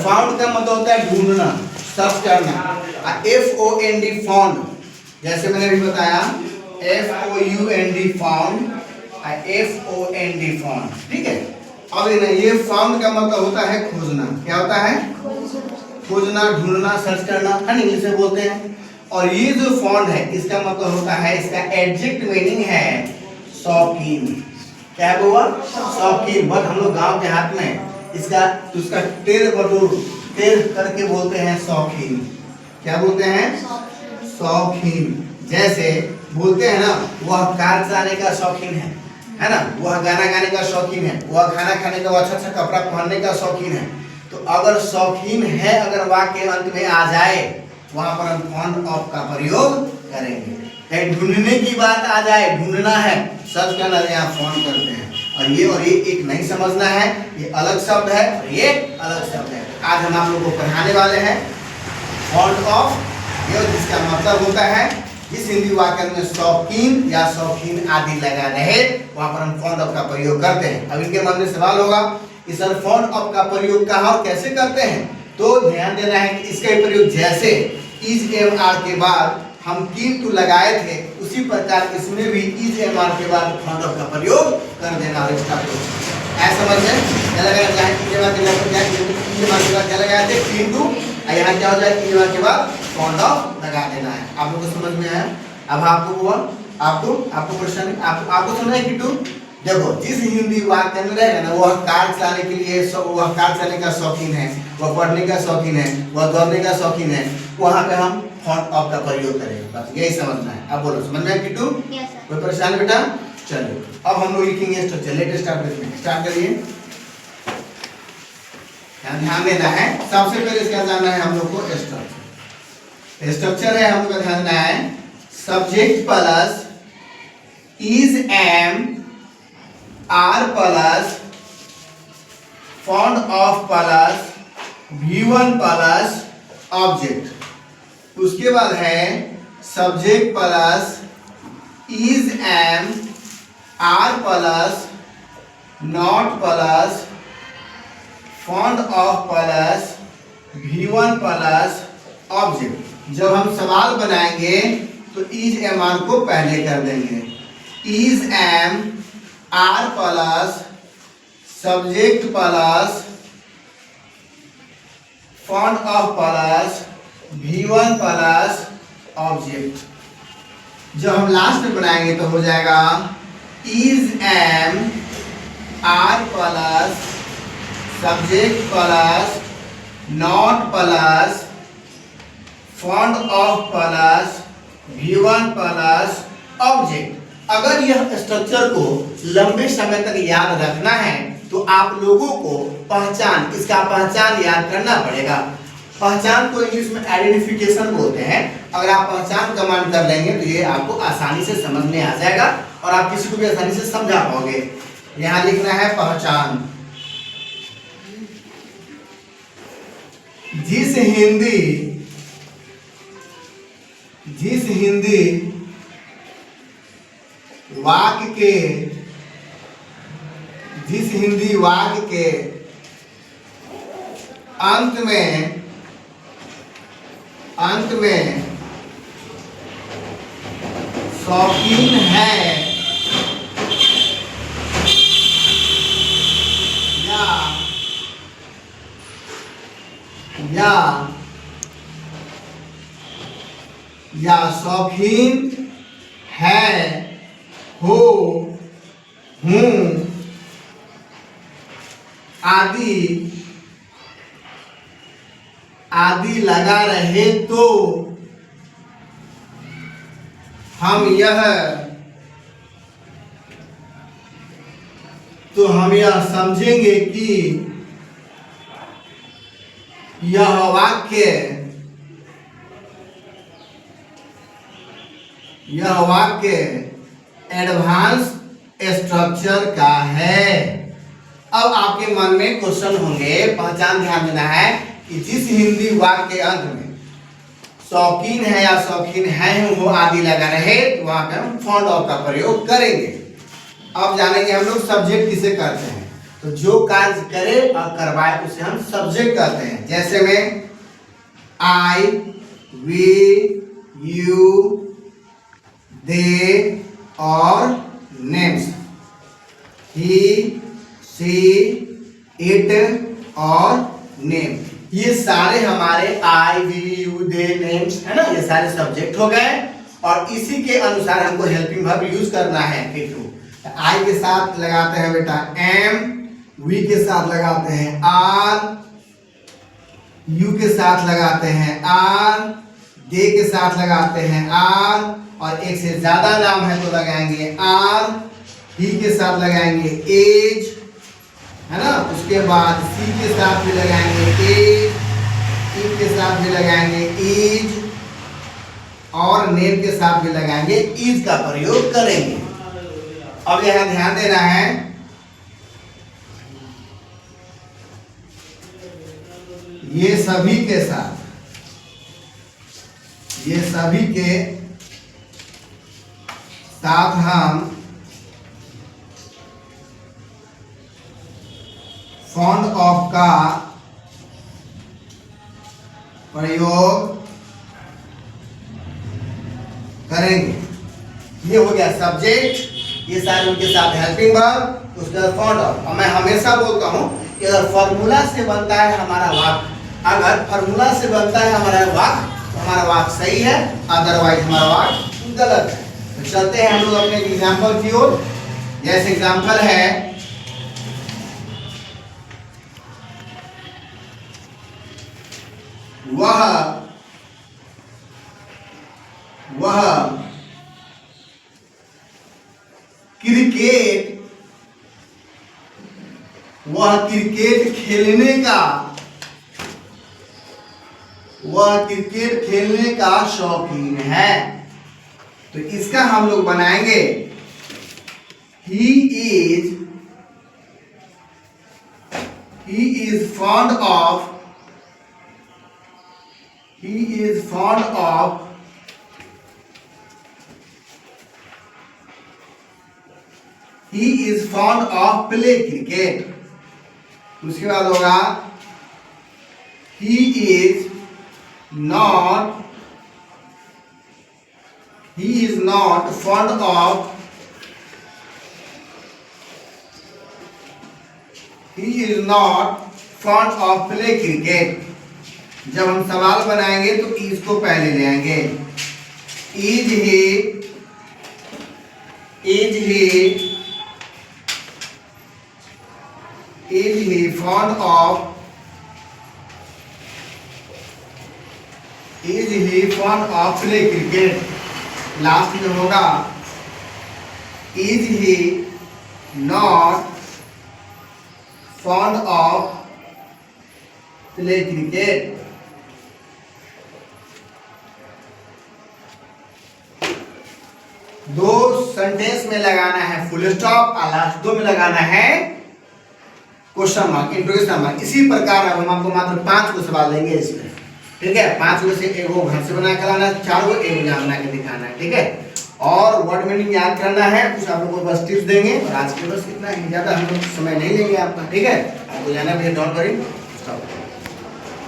Found का मतलब होता है ढूंढना, सर्च करना। FOUND फाउंड, जैसे मैंने अभी बताया FOUND फाउंड, FOUND फाउंड, ठीक है। अब ये फाउंड का मतलब होता है खोजना। क्या होता है? खोजना, ढूंढना, सर्च करना, है इंग्लिश में बोलते हैं। और ये जो फाउंड है इसका मतलब होता है, इसका एडजेक्ट मीनिंग है शौकीन। क्या है वो? शौकीन। बट हम लोग गांव देहात में उसका टेर करके बोलते हैं शौकीन। क्या बोलते हैं? शौकीन। जैसे बोलते हैं ना, वह कार चलाने का शौकीन है ना, वह गाना गाने का शौकीन है, वह खाना खाने का, वह अच्छा कपड़ा पहनने का शौकीन है। तो अगर शौकीन है अगर वाक्य के अंत में आ जाए, वहां पर हम फाउंड ऑफ का प्रयोग करेंगे। कहीं ढूंढने की बात आ जाए, ढूंढना है, सर्च करना, यहाँ फाउंड करते हैं। और ये एक नहीं समझना है, ये अलग शब्द है और ये अलग शब्द है। आज हम आप लोगों को पढ़ाने वाले हैं फाउंड ऑफ, ये जिसका मतलब होता है जिस हिंदी वाक्य में शौकीन या शौकीन आदि लगा रहे, वहां पर हम फाउंड ऑफ का प्रयोग करते हैं। अब इनके मन में सवाल होगा कि सर फाउंड ऑफ का प्रयोग कहाँ और कैसे करते हैं? तो ध्यान देना है कि इसका प्रयोग जैसे इज एम आर के बाद हम कीन टू लगाए थे, उसी प्रकार इसमें भी इज एम आर के बाद फाउंड ऑफ का प्रयोग कर देना। और इसका ऐसा समझ में क्या लगाया जाए, इज एम आर के बाद क्या लगाया थे? Keen to. यहाँ क्या हो जाए? इज एम आर के बाद फाउंड ऑफ लगा देना है। आप लोगों को समझ में आया? अब आपको क्वेश्चन आपको समझ है किट्टू? देखो, जिस हिंदी वाक्य में रहेगा ना, वह कार चलाने के लिए, वह कार चलाने का शौकीन है, वह पढ़ने का शौकीन है, वह दौड़ने का शौकीन है, वहां पे हम फाउंड ऑफ का प्रयोग करेंगे। बस यही समझना है। अब बोलो, समझ में आया किट्टू? कोई परेशानी बेटा? चलिए अब हम लोग लिखेंगे स्ट्रक्चर। लेट स्टार्ट करिए। ध्यान देना है, सबसे पहले इसका जानना है हम लोग को स्ट्रक्चर। स्ट्रक्चर है हम लोग का ध्यान देना है, subject plus is M R plus found of plus V1 plus object. उसके बाद है subject plus is M R plus not plus found of plus V1 plus object. जब हम सवाल बनाएंगे तो इज एम आर को पहले कर देंगे। Is M R plus subject plus found of plus V1 plus object. जब हम लास्ट में बनाएंगे तो हो जाएगा is M R plus subject plus not plus found of plus V1 plus object. अगर यह स्ट्रक्चर को लंबे समय तक याद रखना है तो आप लोगों को इसका पहचान याद करना पड़ेगा। पहचान को इंग्लिश में आइडेंटिफिकेशन बोलते हैं। अगर आप पहचान कमांड कर लेंगे तो ये आपको आसानी से समझ में आ जाएगा और आप किसी को भी आसानी से समझा पाओगे। यहाँ लिखना है पहचान। जिस हिंदी वाक्य के अंत में शौकीन है या शौकीन है, हूँ आदि लगा रहे तो हम यह समझेंगे कि यह वाक्य एडवांस स्ट्रक्चर का है। अब आपके मन में क्वेश्चन होंगे, पहचान ध्यान देना है कि जिस हिंदी वाक्य के अंत में शौकीन है या शौकीन है वो आदि लगा रहे तो वहां पे हम फाउंड ऑफ का प्रयोग करेंगे। अब जानेंगे हम लोग सब्जेक्ट किसे करते हैं। तो तो जो कार्य करे और करवाए उसे हम सब्जेक्ट कहते हैं। जैसे में आई, वी, यू, दे और नेम्स, ही, सी, इट और नेम, ये सारे हमारे आई, वी, यू, दे, नेम्स है ना, ये सारे सब्जेक्ट हो गए। और इसी के अनुसार हमको हेल्पिंग वर्ब यूज करना है। आई के साथ लगाते हैं बेटा एम, वी के साथ लगाते हैं आर, यू के साथ लगाते हैं आर, दे के साथ लगाते हैं आर, और एक से ज्यादा नाम है तो लगाएंगे आर, ही के साथ लगाएंगे एज है ना, उसके बाद सी के साथ भी लगाएंगे एज, ई के साथ भी लगाएंगे इज, और नेम के साथ भी लगाएंगे इज का प्रयोग करेंगे। अब यहां ध्यान देना है, ये सभी के साथ हम फाउंड ऑफ का प्रयोग करेंगे। ये हो गया सब्जेक्ट, ये सारे उनके साथ हेल्पिंग वर्ब, उसके बाद फाउंड ऑफ। और मैं हमेशा बोलता हूं कि अगर फॉर्मूला से बनता है हमारा वाक्य, अगर फॉर्मूला से बनता है हमारा वाक्य तो हमारा वाक्य सही है, अदरवाइज हमारा वाक्य गलत है। तो चलते हैं हम लोग अपने एग्जाम्पल की ओर। जैसे एग्जाम्पल है, वह क्रिकेट खेलने का शौकीन है। तो इसका हम लोग बनाएंगे he is fond of play cricket। उसके बाद होगा he is not fond of play cricket। जब हम सवाल बनाएंगे तो इज को पहले ले आएंगे। Is he fond of play cricket। Last में होगा is he not fond of play cricket। दो सेंटेंस में लगाना है फुल स्टॉप और लास्ट दो में लगाना है क्वेश्चन मार्क, इंट्रोगेशन मार्क। इसी प्रकार अब हम आपको मात्र 5 को सवाल देंगे इसमें, ठीक है। 5 में से एक वो घर से बना कर लाना, 4 को एक यहाँ बना के दिखाना है, ठीक है। और वर्ड मीनिंग याद करना है, कुछ आप लोगों को बस टिप्स देंगे। और आज के बस इतना ही, ज़्यादा हम लोग समय नहीं लेंगे आपका, ठीक है। आपको जाना भी है, डोंट वरी, स्टॉप।